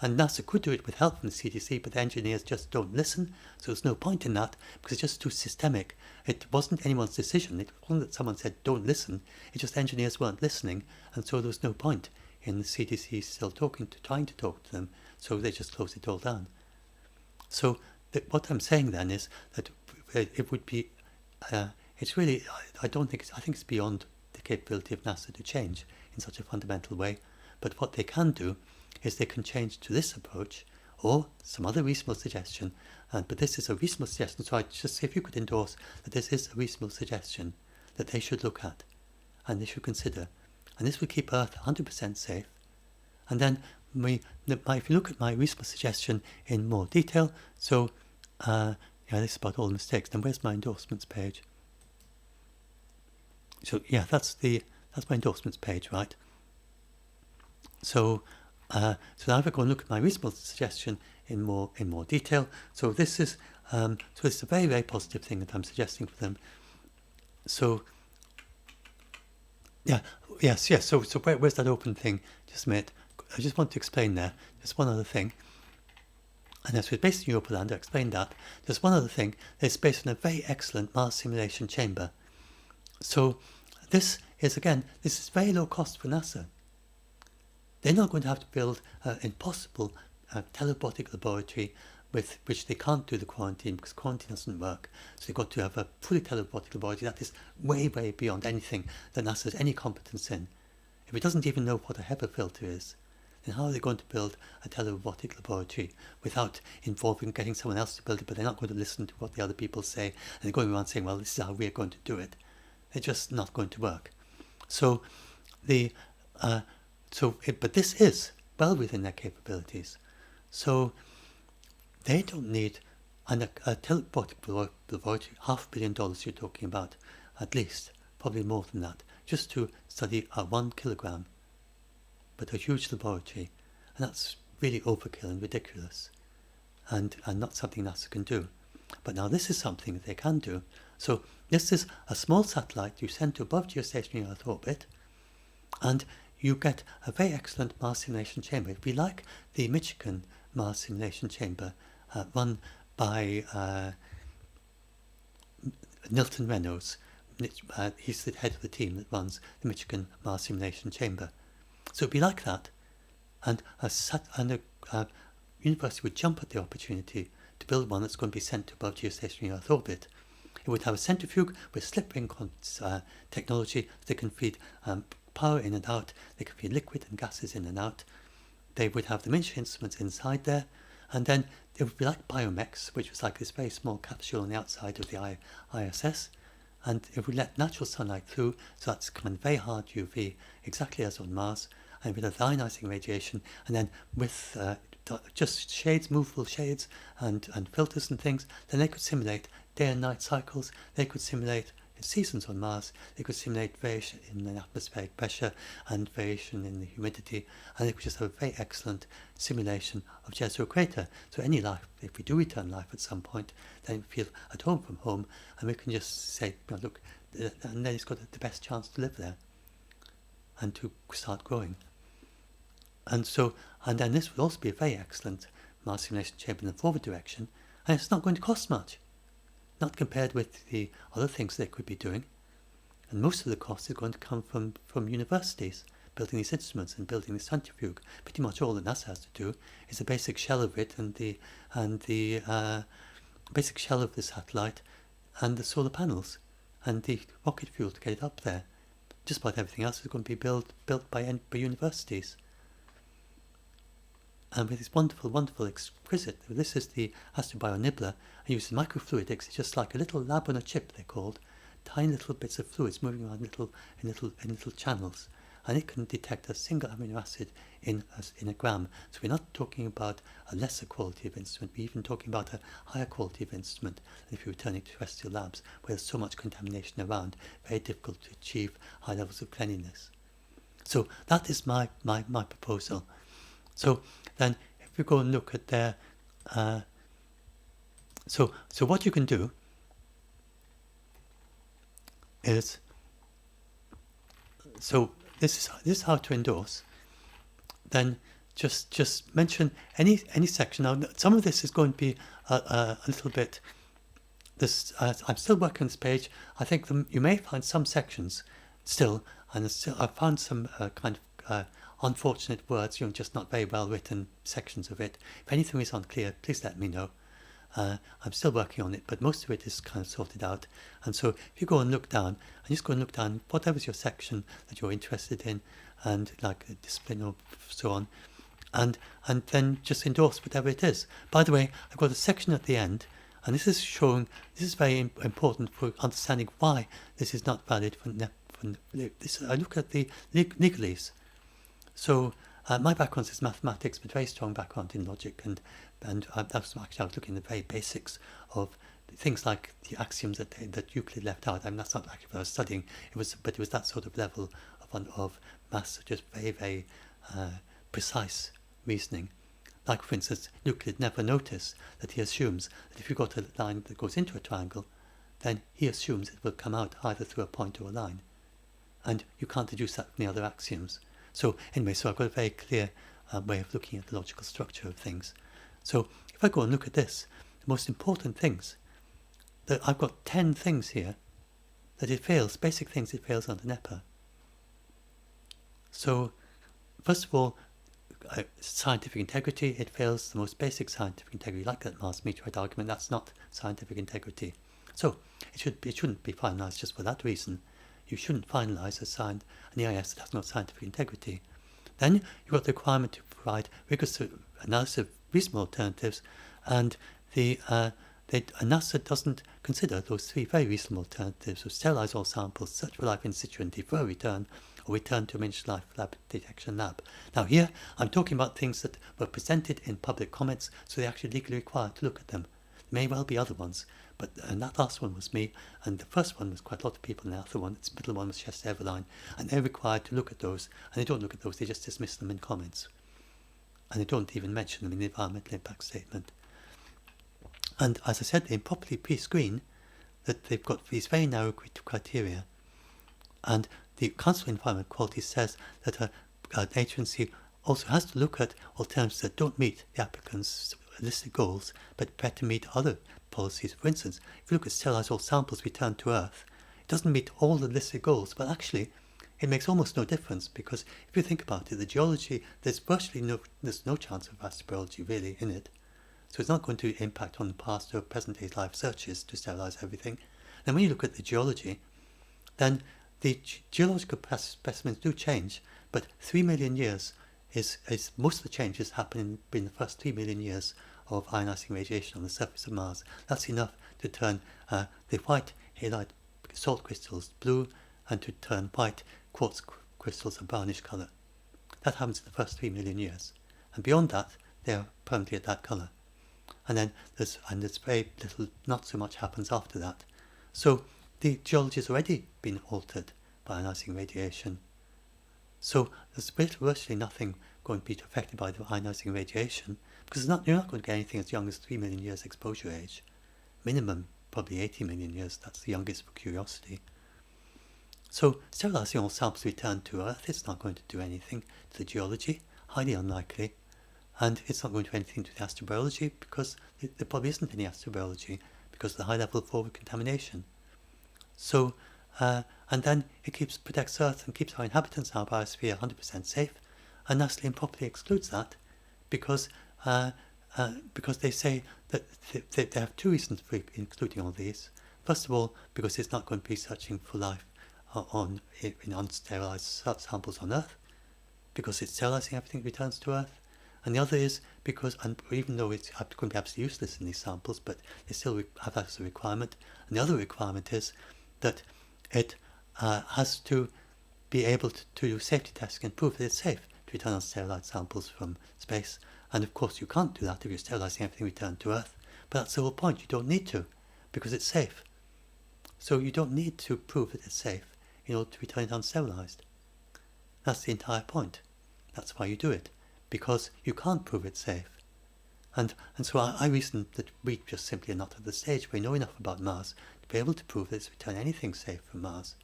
And NASA could do it with help from the CDC, but the engineers just don't listen, so there's no point in that, because it's just too systemic. It wasn't anyone's decision. It wasn't that someone said, don't listen. It's just engineers weren't listening, and so there was no point in the CDC still trying to talk to them, so they just closed it all down. So what I'm saying then is that it would be, it's really, I think it's beyond the capability of NASA to change in such a fundamental way, but what they can do is they can change to this approach or some other reasonable suggestion, but this is a reasonable suggestion, so I'd just say if you could endorse that this is a reasonable suggestion that they should look at and they should consider, and this would keep Earth 100% safe. And then if you look at my reasonable suggestion in more detail, so this is about all the mistakes. Then where's my endorsements page? So yeah, that's my endorsements page, right? So now if I go and look at my reasonable suggestion in more detail, so this is a very, very positive thing that I'm suggesting for them. So yes. So where's that open thing? Just a minute. I just want to explain there. There's one other thing. And that's based on Europa Land. I explained that. There's one other thing. It's based on a very excellent Mars simulation chamber. So this is very low cost for NASA. They're not going to have to build an impossible telerobotic laboratory with which they can't do the quarantine because quarantine doesn't work. So they've got to have a fully telerobotic laboratory that is way, way beyond anything that NASA has any competence in. If it doesn't even know what a HEPA filter is, then how are they going to build a telerobotic laboratory without involving getting someone else to build it, but they're not going to listen to what the other people say, and they're going around saying, well, this is how we're going to do it. It's just not going to work. So but this is well within their capabilities. So they don't need a telerobotic laboratory, $500 million you're talking about, at least, probably more than that, just to study 1 kilogram, but a huge laboratory. And that's really overkill and ridiculous, and not something NASA can do. But now this is something that they can do. So this is a small satellite you send to above geostationary Earth orbit, and you get a very excellent Mars simulation chamber. It'd be like the Michigan Mars simulation chamber run by Nilton Reynolds. He's the head of the team that runs the Michigan Mars simulation chamber. So it'd be like that, and a university would jump at the opportunity to build one that's going to be sent to above geostationary Earth orbit. It would have a centrifuge with slip ring technology that can feed power in and out. They can feed liquid and gases in and out. They would have the miniature instruments inside there, and then it would be like Biomex, which was like this very small capsule on the outside of the ISS, and it would let natural sunlight through, so that's coming very hard UV, exactly as on Mars, and with ionizing radiation, and then with just shades, movable shades, and filters and things, then they could simulate day and night cycles. They could simulate seasons on Mars. They could simulate variation in the atmospheric pressure and variation in the humidity, and they could just have a very excellent simulation of Jezero crater. So any life, if we do return life at some point, then we feel at home from home, and we can just say, look, and then it's got the best chance to live there and to start growing. And then this would also be a very excellent Mars simulation chamber in the forward direction, and it's not going to cost much, not compared with the other things they could be doing. And most of the cost is going to come from universities building these instruments and building this centrifuge. Pretty much all that NASA has to do is the basic shell of it and the basic shell of the satellite and the solar panels and the rocket fuel to get it up there. Just about everything else is going to be built by universities. And with this wonderful, wonderful, exquisite, this is the Astrobio Nibbler, and uses microfluidics. It's just like a little lab on a chip, they're called. Tiny little bits of fluids moving around in little channels. And it can detect a single amino acid in a gram. So we're not talking about a lesser quality of instrument, we're even talking about a higher quality of instrument than if you're returning to terrestrial labs, where there's so much contamination around, very difficult to achieve high levels of cleanliness. So that is my proposal. So then if we go and look at their, so what you can do is, so this is how to endorse. Then just mention any section. Now some of this is going to be a little bit, this I'm still working on this page. I think you may find some sections still, and I found some kind of unfortunate words, just not very well written sections of it. If anything is unclear, please let me know. I'm still working on it, but most of it is kind of sorted out. And so if you go and look down, and just go and look down, whatever's your section that you're interested in, and like the discipline or so on, and then just endorse whatever it is. By the way, I've got a section at the end, and this is very important for understanding why this is not valid for this. I look at the legalese. So my background is mathematics, but very strong background in logic, and I was looking at the very basics of things like the axioms that Euclid left out. I mean, that's not actually what I was studying. But it was that sort of level of maths, just very, very precise reasoning. Like, for instance, Euclid never noticed that he assumes that if you've got a line that goes into a triangle, then he assumes it will come out either through a point or a line, and you can't deduce that from the other axioms. So anyway, so I've got a very clear way of looking at the logical structure of things. So if I go and look at this, the most important things, that I've got 10 things here that it fails, basic things it fails under NEPA. So first of all, scientific integrity, it fails the most basic scientific integrity, like that Mars meteorite argument. That's not scientific integrity. So it shouldn't be finalized just for that reason. You shouldn't finalize an EIS that has no scientific integrity. Then you've got the requirement to provide rigorous analysis of reasonable alternatives, and NASA doesn't consider those 3 very reasonable alternatives of sterilize all samples, search for life in situ and defer return, or return to a miniature life lab detection lab. Now here I'm talking about things that were presented in public comments, so they're actually legally required to look at them. There may well be other ones, and that last one was me, and the first one was quite a lot of people, and the other one, the middle one, was Chester Everline, and they're required to look at those, and they don't look at those, they just dismiss them in comments, and they don't even mention them in the environmental impact statement. And as I said, they improperly pre-screen that they've got these very narrow criteria, and the Council of Environment Quality says that an agency also has to look at alternatives that don't meet the applicant's listed goals, but better meet other policies. For instance, if you look at sterilize all samples returned to Earth, it doesn't meet all the listed goals, but actually it makes almost no difference, because if you think about it, the geology, there's no chance of astrobiology really in it. So it's not going to impact on the past or present day life searches to sterilize everything. Then when you look at the geology, then the geological specimens do change, but 3 million years is most of the changes happen in the first 3 million years of ionizing radiation on the surface of Mars. That's enough to turn the white halide salt crystals blue and to turn white quartz crystals a brownish colour. That happens in the first 3 million years. And beyond that, they're permanently at that colour. And then there's very little, not so much happens after that. So the geology has already been altered by ionizing radiation. So there's virtually nothing going to be affected by the ionizing radiation, because you're not going to get anything as young as 3 million years exposure age. Minimum, probably 80 million years, that's the youngest for Curiosity. So sterilizing all samples returned to Earth, it's not going to do anything to the geology, highly unlikely. And it's not going to do anything to the astrobiology, because there probably isn't any astrobiology because of the high level of forward contamination. So, and then it protects Earth and keeps our inhabitants and our biosphere 100% safe, and Nestle improperly excludes that because they say that they have two reasons for including all these. First of all, because it's not going to be searching for life on unsterilized samples on Earth, because it's sterilizing everything that returns to Earth. And the other is because, and even though it's going to be absolutely useless in these samples, but they still have that as a requirement. And the other requirement is that it has to be able to do safety testing and prove that it's safe to return unsterilized samples from space. And of course you can't do that if you're sterilizing everything returned to Earth. But that's the whole point. You don't need to, because it's safe. So you don't need to prove that it's safe in order to return it unsterilized. That's the entire point. That's why you do it, because you can't prove it's safe. And so I reason that we just simply are not at the stage where we know enough about Mars to be able to prove that it's returned anything safe from Mars.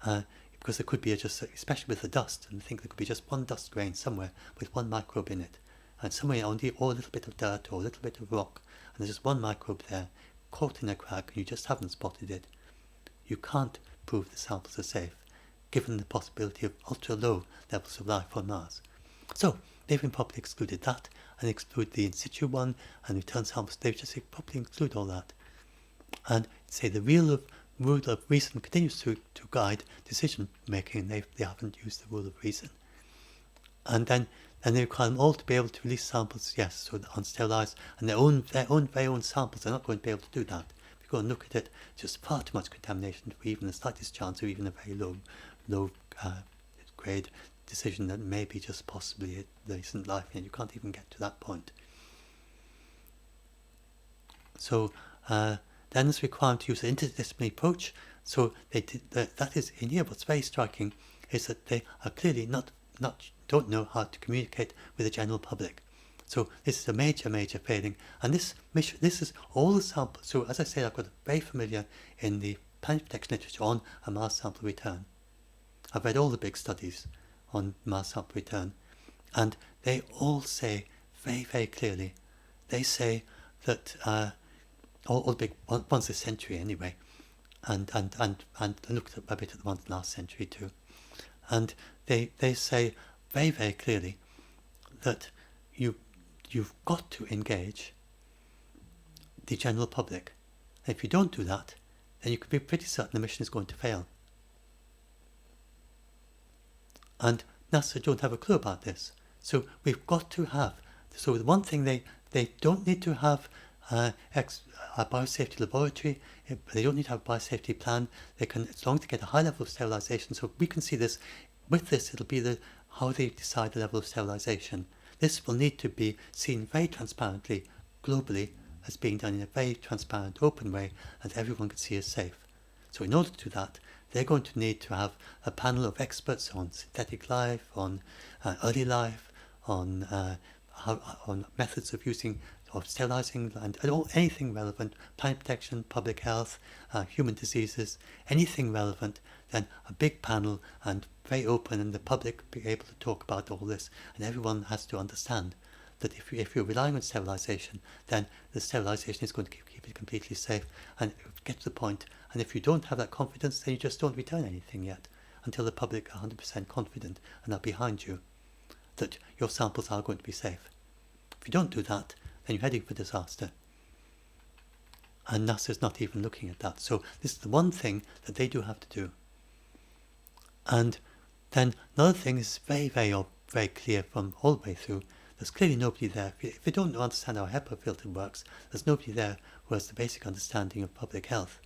Because there could be especially with the dust, and I think there could be just one dust grain somewhere with one microbe in it, and somewhere only, or a little bit of dirt or a little bit of rock, and there's just one microbe there caught in a crack and you just haven't spotted it. You can't prove the samples are safe, given the possibility of ultra low levels of life on Mars. So they've improperly excluded that, and exclude the in situ one and return samples. They've just improperly include all that, and say the rule of reason continues to guide decision making. They haven't used the rule of reason, and then they require them all to be able to release samples, yes, so unsterilized, and their very own samples are not going to be able to do that. If you go and look at it, just far too much contamination for even the slightest chance of even a very low grade decision that maybe just possibly there isn't life in it. You can't even get to that point. So then it's required to use an interdisciplinary approach. So that is in here. What's very striking is that they are clearly don't know how to communicate with the general public. So this is a major failing. And this is all the samples. So as I say, I've got very familiar in the planet protection literature on a Mars sample return. I've read all the big studies on Mars sample return, and they all say very clearly, they say that all the big ones this century anyway, and I looked a bit at the ones last century too, and they say very clearly that you've got to engage the general public. And if you don't do that, then you can be pretty certain the mission is going to fail. And NASA don't have a clue about this. So we've got to have, so the one thing they don't need to have a biosafety laboratory, they don't need to have a biosafety plan. They can, as long as they get a high level of sterilization. So we can see this, with this it'll be how they decide the level of sterilization. This will need to be seen very transparently, globally, as being done in a very transparent, open way, and everyone can see is safe. So in order to do that, they're going to need to have a panel of experts on synthetic life, on early life, on methods of sterilizing, and anything relevant, planet protection, public health, human diseases, anything relevant, then a big panel and very open, and the public be able to talk about all this, and everyone has to understand that if you're relying on sterilization, then the sterilization is going to keep it completely safe and get to the point. And if you don't have that confidence, then you just don't return anything yet until the public are 100% confident and are behind you that your samples are going to be safe. If you don't do that, then you're heading for disaster. And NASA's not even looking at that. So this is the one thing that they do have to do. And then another thing is very clear from all the way through. There's clearly nobody there. If you don't understand how a HEPA filter works, there's nobody there who has the basic understanding of public health.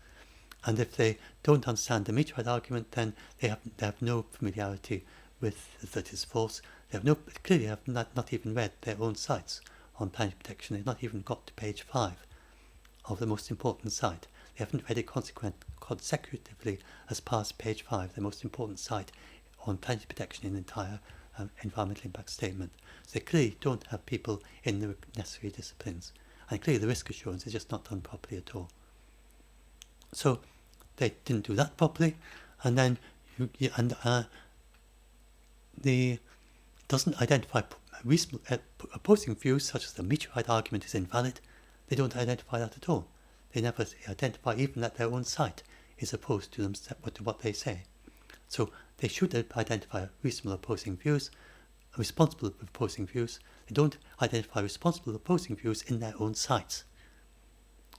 And if they don't understand the meteorite argument, then they have no familiarity with that is false. They clearly have not even read their own sites on planet protection. They've not even got to page 5 of the most important site. They haven't read it consecutively as past page 5, the most important site on planet protection in the entire environmental impact statement. So they clearly don't have people in the necessary disciplines. And clearly the risk assurance is just not done properly at all. So they didn't do that properly, and then doesn't identify reasonable opposing views such as the meteorite argument is invalid. They don't identify that at all. They never identify even that their own site is opposed to them, to what they say. So they should identify reasonable opposing views, responsible opposing views. They don't identify responsible opposing views in their own sites.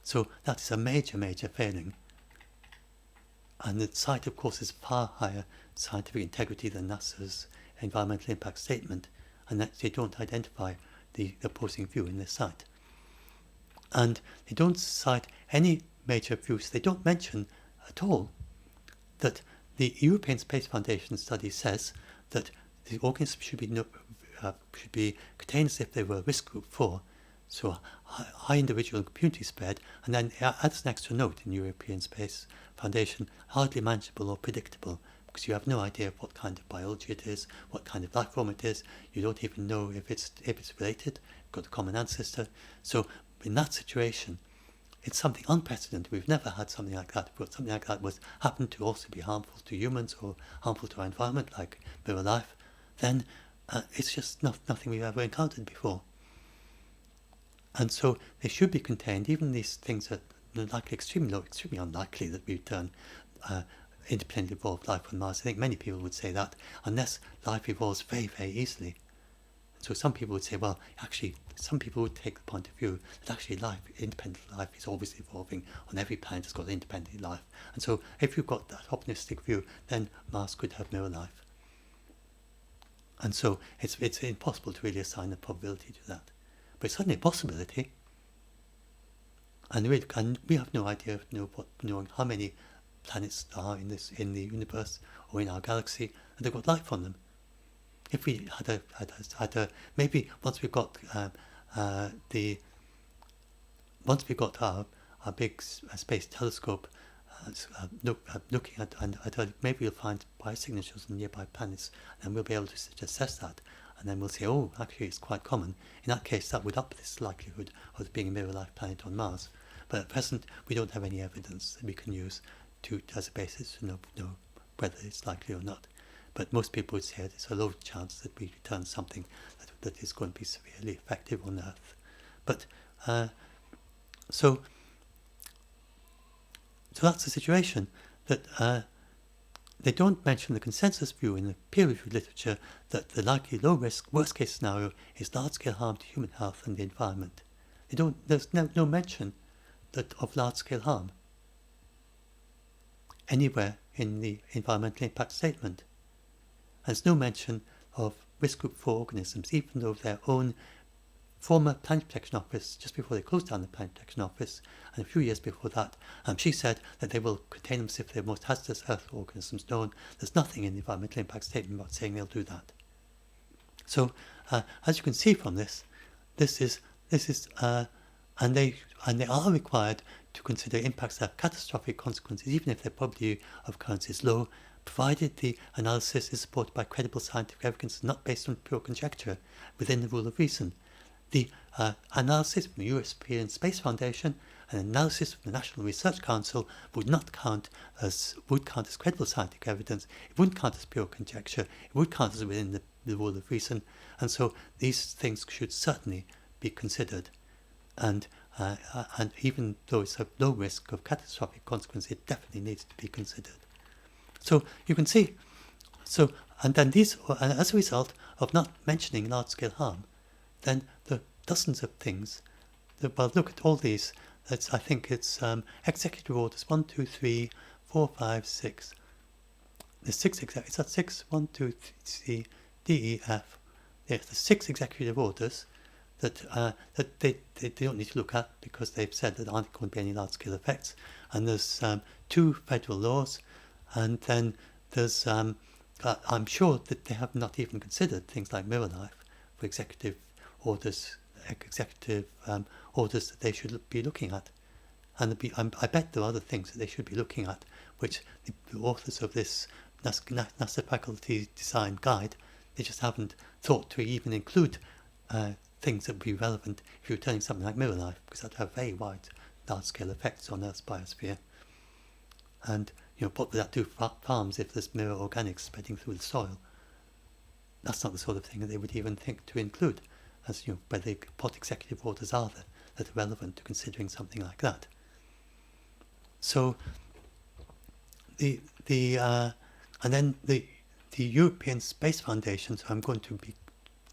So that is a major failing. And the site, of course, is far higher scientific integrity than NASA's environmental impact statement, and that they don't identify the opposing view in their site. And they don't cite any major views. They don't mention at all that the European Space Foundation study says that the organisms should be contained as if they were risk group 4, so high individual and community spread, and then adds an extra note in European Space Foundation, hardly manageable or predictable, because you have no idea of what kind of biology it is, what kind of life form it is. You don't even know if it's related, got a common ancestor. So in that situation, it's something unprecedented. We've never had something like that. But something like that was happened to also be harmful to humans or harmful to our environment, like mirror life, then it's just nothing we've ever encountered before. And so they should be contained. Even these things are likely extremely unlikely that we return independently evolved life on Mars. I think many people would say that, unless life evolves very easily. So some people would say, well, actually, some people would take the point of view that actually independent life is always evolving. On every planet has got independent life. And so if you've got that optimistic view, then Mars could have mirror life. And so it's impossible to really assign a probability to that. But it's certainly a possibility. And we have no idea of knowing how many planets there are in the universe or in our galaxy, and they've got life on them. If we had maybe once we've got our big space telescope looking at maybe we'll find biosignatures on nearby planets, and we'll be able to assess that, and then we'll say, oh, actually it's quite common. In that case, that would up this likelihood of there being a mirror life planet on Mars. But at present, we don't have any evidence that we can use as a basis to know whether it's likely or not. But most people would say there's a low chance that we return something that is going to be severely effective on Earth. But so that's the situation, that they don't mention the consensus view in the peer-reviewed literature that the likely low-risk, worst-case scenario is large-scale harm to human health and the environment. There's no mention of large-scale harm anywhere in the environmental impact statement. There's no mention of risk group 4 organisms, even though their own former Planet Protection Office, just before they closed down the Planet Protection Office, and a few years before that, she said that they will contain them as if they're the most hazardous Earth organisms known. There's nothing in the environmental impact statement about saying they'll do that. So, as you can see from this is and they are required to consider impacts that have catastrophic consequences, even if their probability of occurrence is low, provided the analysis is supported by credible scientific evidence and not based on pure conjecture within the rule of reason. The analysis from the European Space Foundation and analysis from the National Research Council would count as credible scientific evidence. It wouldn't count as pure conjecture. It would count as within the rule of reason. And so these things should certainly be considered. And even though it's a low risk of catastrophic consequence, it definitely needs to be considered. So you can see, and then as a result of not mentioning large-scale harm, then the dozens of things well, look at all these. I think it's executive orders 1, 2, 3, 4, 5, 6. There's 6 is that 6? 1, 2, 3, C, D, E, F. There's the 6 executive orders that they don't need to look at because they've said that there aren't going to be any large-scale effects. And there's 2 federal laws, and then there's I'm sure that they have not even considered things like mirror life for executive orders that they should be looking at. And I bet there are other things that they should be looking at, which the authors of this NASA faculty design guide, they just haven't thought to even include things that would be relevant if you're turning something like mirror life, because that would have very wide, large-scale effects on Earth's biosphere. And what would that do for farms if there's mirror organics spreading through the soil? That's not the sort of thing that they would even think to include, as what executive orders are there that are relevant to considering something like that. So and then the European Space Foundation, so I'm going to be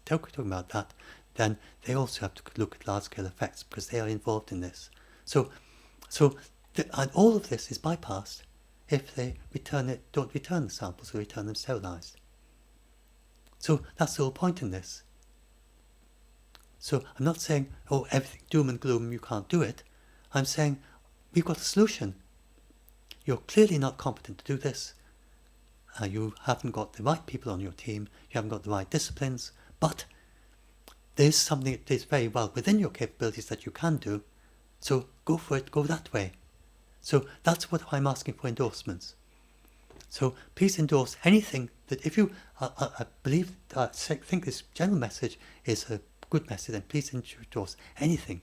talking about that, then they also have to look at large-scale effects because they are involved in this. And all of this is bypassed if they don't return the samples or return them sterilized. So that's the whole point in this. So I'm not saying, oh, everything doom and gloom, you can't do it. I'm saying we've got a solution. You're clearly not competent to do this. You haven't got the right people on your team. You haven't got the right disciplines. But there's something that is very well within your capabilities that you can do. So go for it. Go that way. So that's what I'm asking for endorsements. So please endorse anything that if you think this general message is a good message, then please endorse anything.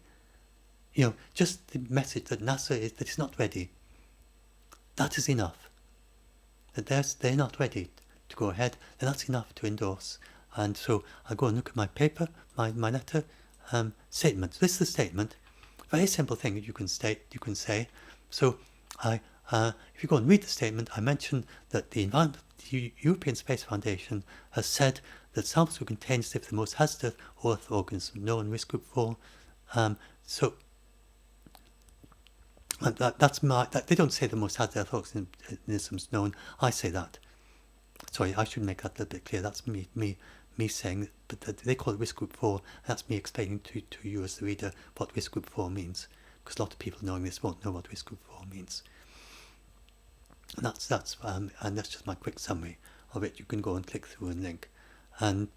Just the message that NASA is that it's not ready. That is enough. That they're not ready to go ahead, then that's enough to endorse. And so I'll go and look at my paper, my letter, statement. So this is the statement. Very simple thing that you can say. So if you go and read the statement, I mentioned that the European Space Foundation has said that samples will contain if the most hazardous Earth organism known, risk group 4. So that's they don't say the most hazardous organisms known. I say that. Sorry, I should make that a little bit clear. That's me saying, but they call it risk group 4. That's me explaining to you as the reader what risk group 4 means, because a lot of people knowing this won't know what risk group 4 means. And that's just my quick summary of it. You can go and click through and link, and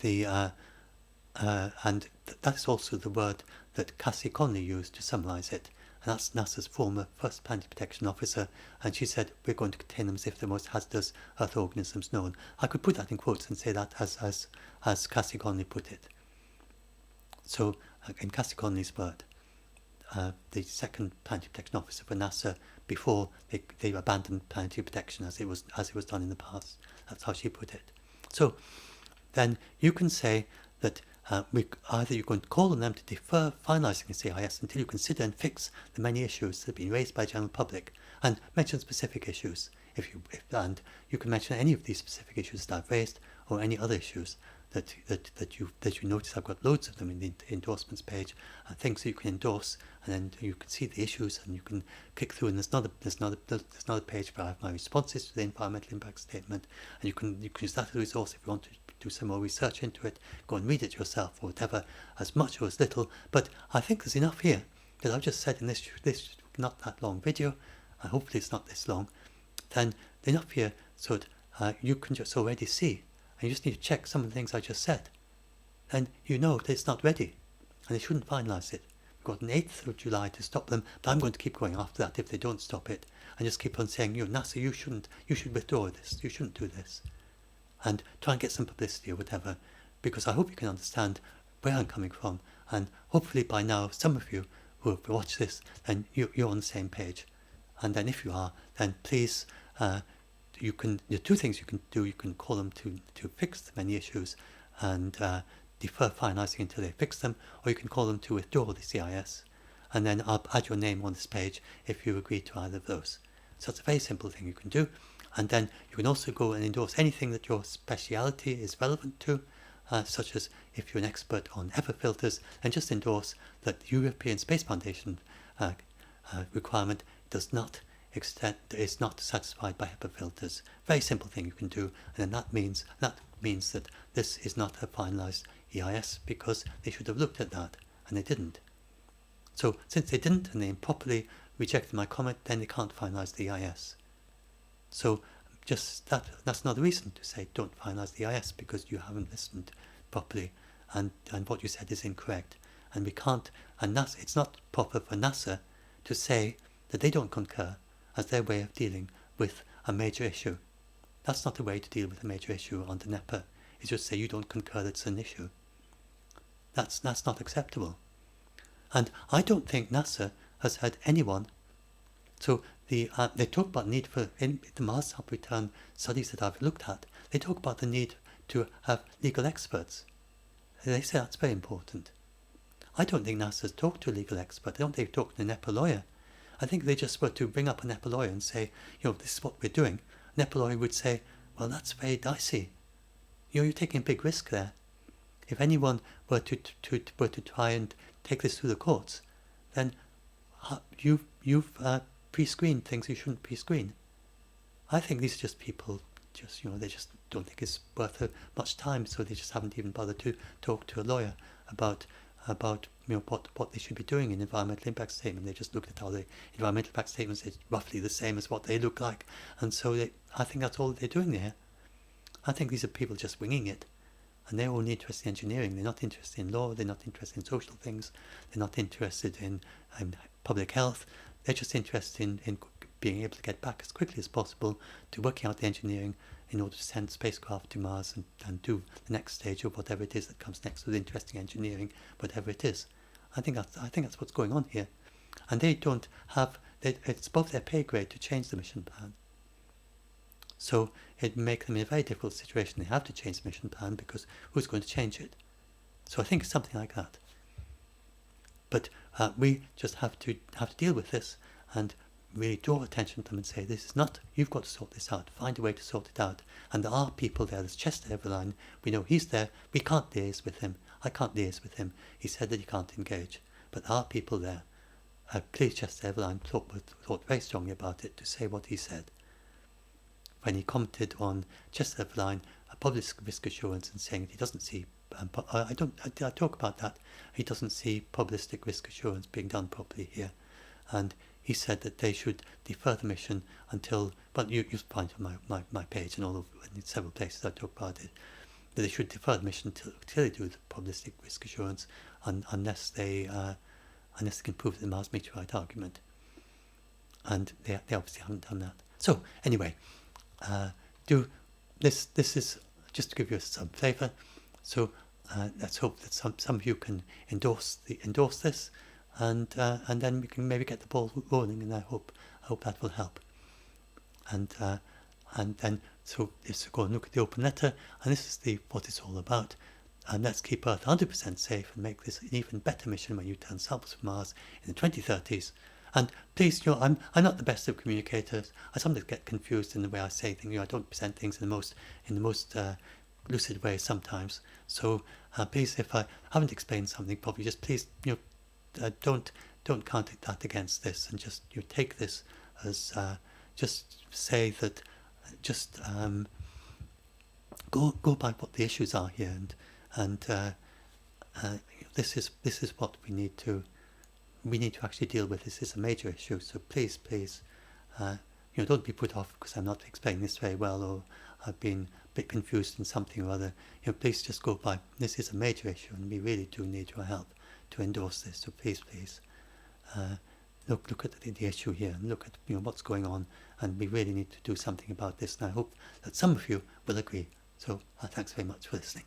that's also the word that Cassie Conley used to summarize it. And that's NASA's former first planetary protection officer, and she said we're going to contain them as if they're the most hazardous Earth organisms known. I could put that in quotes and say that as Cassie Conley put it. So in Cassie Conley's word, the second planetary protection officer for NASA before they abandoned planetary protection as it was done in the past. That's how she put it. So then you can say that either you're going to call on them to defer finalising this EIS until you consider and fix the many issues that have been raised by the general public, and mention specific issues. And you can mention any of these specific issues that I've raised, or any other issues that you notice. I've got loads of them in the endorsements page, and things that you can endorse, and then you can see the issues, and you can click through. And there's another page where I have my responses to the environmental impact statement, and you can use that as a resource if you want to do some more research into it. Go and read it yourself, or whatever, as much or as little. But I think there's enough here that I've just said in this not that long video, and hopefully it's not this long. Then enough here so that you can just already see. And you just need to check some of the things I just said. Then you know that it's not ready, and they shouldn't finalise it. We've got an 8th of July to stop them, but I'm going to keep going after that if they don't stop it, and just keep on saying, NASA, you should withdraw this, you shouldn't do this, and try and get some publicity or whatever, because I hope you can understand where I'm coming from, and hopefully by now some of you who have watched this, then you're on the same page. And then if you are, then please, there are two things you can do. You can call them to fix the many issues and defer finalising until they fix them, or you can call them to withdraw the EIS, and then I'll add your name on this page if you agree to either of those. So it's a very simple thing you can do. And then you can also go and endorse anything that your speciality is relevant to. such as if you're an expert on HEPA filters, then just endorse that the European Space Foundation requirement does not extend, is not satisfied by HEPA filters. Very simple thing you can do, and then that means that this is not a finalized EIS, because they should have looked at that, and they didn't. So since they didn't, and they improperly rejected my comment, then they can't finalize the EIS. So just that's not a reason to say don't finalize the EIS, because you haven't listened properly, and what you said is incorrect. And we can't, and it's not proper for NASA to say that they don't concur as their way of dealing with a major issue. That's not the way to deal with a major issue under NEPA. It's just say you don't concur that it's an issue. That's not acceptable. And I don't think NASA has had anyone. So they talk about need for, in the Mars sample return studies that I've looked at, they talk about the need to have legal experts. They say that's very important. I don't think NASA has talked to a legal expert. I don't think they've talked to a NEPA lawyer. I think they just were to bring up a NEPA lawyer and say, this is what we're doing. A NEPA lawyer would say, well, that's very dicey. You're taking a big risk there. If anyone were to try and take this through the courts, then you've pre-screened things you shouldn't pre-screen. I think these are just people, they just don't think it's worth much time, so they just haven't even bothered to talk to a lawyer about what they should be doing in environmental impact statement. They just looked at how the environmental impact statements is roughly the same as what they look like, and so I think that's all that they're doing there. I think these are people just winging it, and they're only interested in engineering. They're not interested in law, they're not interested in social things, they're not interested in public health. They're just interested in being able to get back as quickly as possible to working out the engineering in order to send spacecraft to Mars and do the next stage of whatever it is that comes next with interesting engineering, whatever it is. I think that's what's going on here. And they don't have, it's above their pay grade to change the mission plan. So it makes them in a very difficult situation. They have to change the mission plan, because who's going to change it? So I think it's something like that. But we just have to deal with this and really draw attention to them and say, this is not, you've got to sort this out, find a way to sort it out. And there are people there. There's Chester Everline, we know he's there, we can't liaise with him, I can't liaise with him, he said that he can't engage, but there are people there. Please, Chester Everline thought very strongly about it to say what he said when he commented on Chester Everline, a public risk assurance, and saying that he doesn't see I talk about that. He doesn't see probabilistic risk assurance being done properly here, and he said that they should defer the mission until. Well, you find it on my page and in several places I talk about it. That they should defer the mission till they do the probabilistic risk assurance, unless they can prove the Mars meteorite argument, and they obviously haven't done that. So anyway, this is just to give you some flavour. So let's hope that some of you can endorse this, and then we can maybe get the ball rolling, and I hope that will help. And then so let's go and look at the open letter, and this is what it's all about. And let's keep Earth 100% safe and make this an even better mission when you turn samples from Mars in the 2030s. And please, I'm not the best of communicators. I sometimes get confused in the way I say things. I don't present things in the most lucid way sometimes. So please, if I haven't explained something properly, just please, don't count that against this, and just take this as just say that, just go by what the issues are here, and this is what we need to actually deal with. This is a major issue. So please, don't be put off because I'm not explaining this very well, or I've been a bit confused in something or other. Please just go by. This is a major issue, and we really do need your help to endorse this. So please, look at the issue here, and look at what's going on, and we really need to do something about this. And I hope that some of you will agree. So thanks very much for listening.